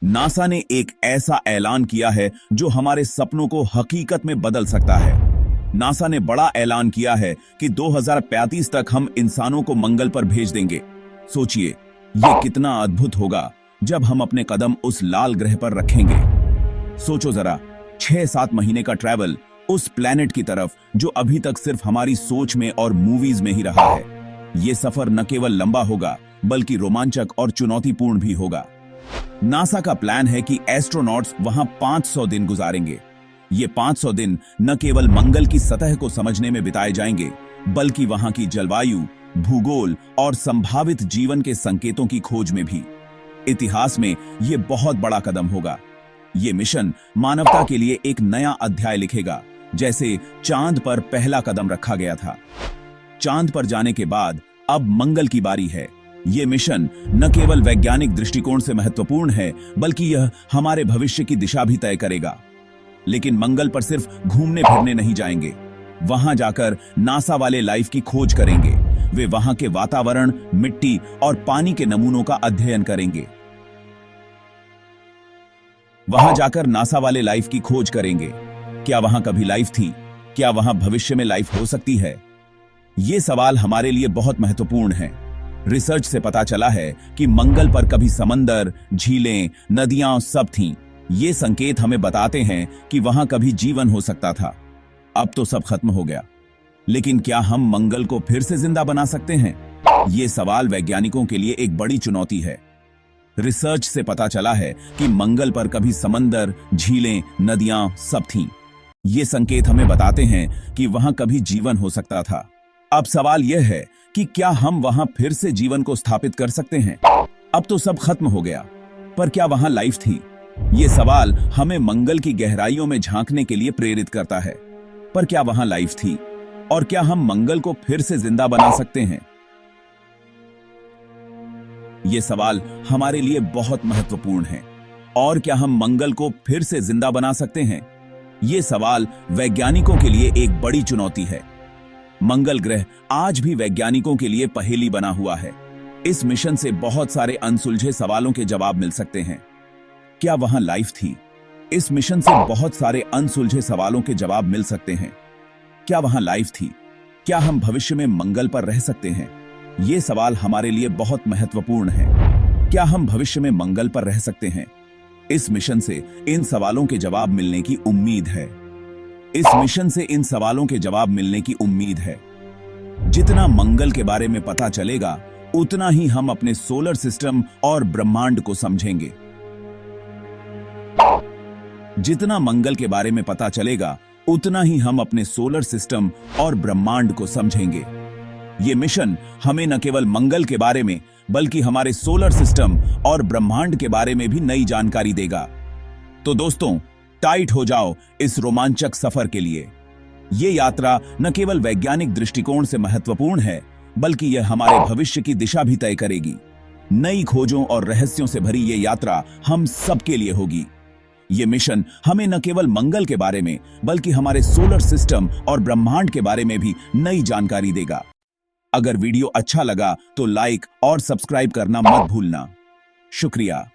NASA ने एक ऐसा ऐलान किया है जो हमारे सपनों को हकीकत में बदल सकता है। नासा ने बड़ा ऐलान किया है कि 2035 तक हम इंसानों को मंगल पर भेज देंगे। सोचिए, ये कितना अद्भुत होगा जब हम अपने कदम उस लाल ग्रह पर रखेंगे। सोचो जरा, 6-7 महीने का ट्रैवल उस प्लेनेट की तरफ जो अभी तक सिर्फ हमारी सोच में और मूवीज में ही रहा है। ये सफर न केवल लंबा होगा बल्कि रोमांचक और चुनौतीपूर्ण भी होगा। नासा का प्लान है कि एस्ट्रोनॉट्स वहां 500 दिन गुजारेंगे। ये 500 दिन न केवल मंगल की सतह को समझने में बिताए जाएंगे बल्कि वहां की जलवायु, भूगोल और संभावित जीवन के संकेतों की खोज में भी। इतिहास में यह बहुत बड़ा कदम होगा। ये मिशन मानवता के लिए एक नया अध्याय लिखेगा, जैसे चांद पर पहला कदम रखा गया था। चांद पर जाने के बाद अब मंगल की बारी है। ये मिशन न केवल वैज्ञानिक दृष्टिकोण से महत्वपूर्ण है बल्कि यह हमारे भविष्य की दिशा भी तय करेगा। लेकिन मंगल पर सिर्फ घूमने फिरने नहीं जाएंगे। वहां जाकर नासा वाले लाइफ की खोज करेंगे। वे वहां के वातावरण, मिट्टी और पानी के नमूनों का अध्ययन करेंगे। वहां जाकर नासा वाले लाइफ की खोज करेंगे। क्या वहां कभी लाइफ थी? क्या वहां भविष्य में लाइफ हो सकती है? ये सवाल हमारे लिए बहुत महत्वपूर्ण है। रिसर्च से पता चला है कि मंगल पर कभी समंदर, झीलें, नदियां सब थीं। ये संकेत हमें बताते हैं कि वहां कभी जीवन हो सकता था। अब तो सब खत्म हो गया, लेकिन क्या हम मंगल को फिर से जिंदा बना सकते हैं? ये सवाल वैज्ञानिकों के लिए एक बड़ी चुनौती है। रिसर्च से पता चला है कि मंगल पर कभी समंदर, झीलें, नदियां सब थीं। ये संकेत हमें बताते हैं कि वहां कभी जीवन हो सकता था। अब सवाल यह है कि क्या हम वहां फिर से जीवन को स्थापित कर सकते हैं? अब तो सब खत्म हो गया, पर क्या वहां लाइफ थी? ये सवाल हमें मंगल की गहराइयों में झांकने के लिए प्रेरित करता है। पर क्या वहां लाइफ थी? और क्या हम मंगल को फिर से जिंदा बना सकते हैं? ये सवाल हमारे लिए बहुत महत्वपूर्ण है। और क्या हम मंगल को फिर से जिंदा बना सकते हैं? ये सवाल वैज्ञानिकों के लिए एक बड़ी चुनौती है। मंगल ग्रह आज भी वैज्ञानिकों के लिए पहेली बना हुआ है। इस मिशन से बहुत सारे अनसुलझे सवालों के जवाब मिल सकते हैं। क्या वहां लाइफ थी? इस मिशन से बहुत सारे अनसुलझे सवालों के जवाब मिल सकते हैं। क्या वहां लाइफ थी? क्या हम भविष्य में मंगल पर रह सकते हैं? ये सवाल हमारे लिए बहुत महत्वपूर्ण है। क्या हम भविष्य में मंगल पर रह सकते हैं? इस मिशन से इन सवालों के जवाब मिलने की उम्मीद है। इस मिशन से इन सवालों के जवाब मिलने की उम्मीद है। जितना मंगल के बारे में पता चलेगा, उतना ही हम अपने सोलर सिस्टम और ब्रह्मांड को समझेंगे। जितना मंगल के बारे में पता चलेगा, उतना ही हम अपने सोलर सिस्टम और ब्रह्मांड को समझेंगे। ये मिशन हमें न केवल मंगल के बारे में बल्कि हमारे सोलर सिस्टम और ब्रह्मांड के बारे में भी नई जानकारी देगा। तो दोस्तों, टाइट हो जाओ इस रोमांचक सफर के लिए। ये यात्रा न केवल वैज्ञानिक दृष्टिकोण से महत्वपूर्ण है बल्कि यह हमारे भविष्य की दिशा भी तय करेगी। नई खोजों और रहस्यों से भरी ये यात्रा हम सबके लिए होगी। ये मिशन हमें न केवल मंगल के बारे में बल्कि हमारे सोलर सिस्टम और ब्रह्मांड के बारे में भी नई जानकारी देगा। अगर वीडियो अच्छा लगा तो लाइक और सब्सक्राइब करना मत भूलना। शुक्रिया।